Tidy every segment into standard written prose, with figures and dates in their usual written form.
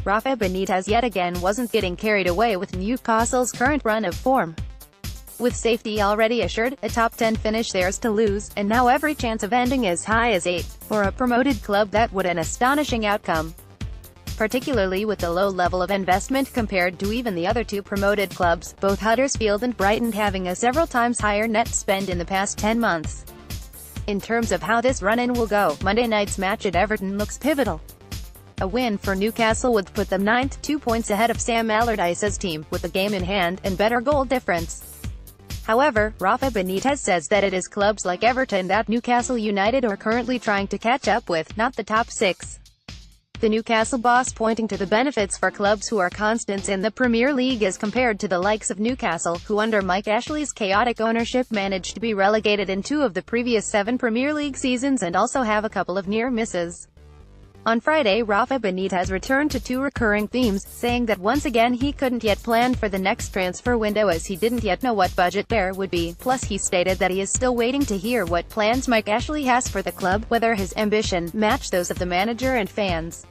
Rafa Benitez yet again wasn't getting carried away with Newcastle's current run of form. With safety already assured, a top 10 finish theirs to lose, and now every chance of ending as high as 8. For a promoted club, that would an astonishing outcome, particularly with the low level of investment compared to even the other two promoted clubs, both Huddersfield and Brighton having a several times higher net spend in the past 10 months. In terms of how this run-in will go, Monday night's match at Everton looks pivotal. A win for Newcastle would put them 9th, 2 points ahead of Sam Allardyce's team, with the game in hand, and better goal difference. However, Rafa Benitez says that it is clubs like Everton that Newcastle United are currently trying to catch up with, not the top 6. The Newcastle boss pointing to the benefits for clubs who are constants in the Premier League as compared to the likes of Newcastle, who under Mike Ashley's chaotic ownership managed to be relegated in 2 of the previous 7 Premier League seasons and also have a couple of near misses. On Friday, Rafa Benitez returned to 2 recurring themes, saying that once again he couldn't yet plan for the next transfer window as he didn't yet know what budget there would be, plus he stated that he is still waiting to hear what plans Mike Ashley has for the club, whether his ambition match those of the manager and fans.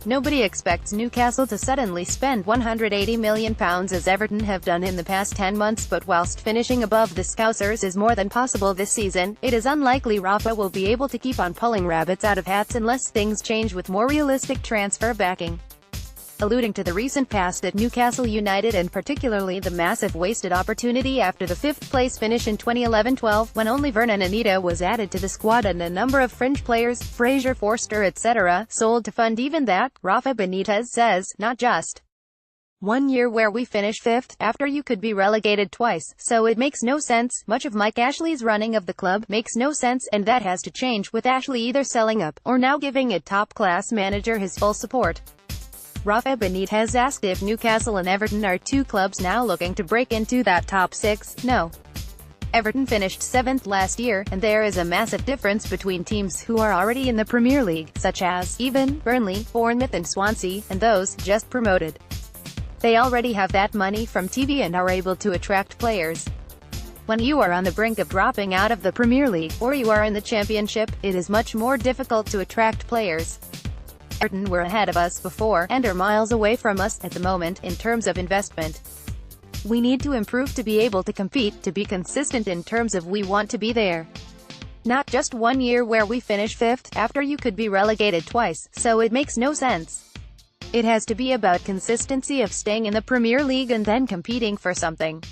Nobody expects Newcastle to suddenly spend £180 million as Everton have done in the past 10 months, but whilst finishing above the Scousers is more than possible this season, it is unlikely Rafa will be able to keep on pulling rabbits out of hats unless things change with more realistic transfer backing. Alluding to the recent past at Newcastle United and particularly the massive wasted opportunity after the 5th-place finish in 2011-12, when only Vernon Anita was added to the squad and a number of fringe players, Fraser Forster etc., sold to fund even that, Rafa Benitez says, not just 1 year where we finish 5th, after you could be relegated twice, so it makes no sense. Much of Mike Ashley's running of the club makes no sense, and that has to change with Ashley either selling up, or now giving a top-class manager his full support. Rafa Benitez asked if Newcastle and Everton are 2 clubs now looking to break into that top 6. No. Everton finished 7th last year, and there is a massive difference between teams who are already in the Premier League, such as even Burnley, Bournemouth and Swansea, and those just promoted. They already have that money from TV and are able to attract players. When you are on the brink of dropping out of the Premier League, or you are in the Championship, it is much more difficult to attract players. Everton were ahead of us before, and are miles away from us at the moment, in terms of investment. We need to improve to be able to compete, to be consistent in terms of we want to be there. Not just 1 year where we finish 5th, after you could be relegated twice, so it makes no sense. It has to be about consistency of staying in the Premier League and then competing for something.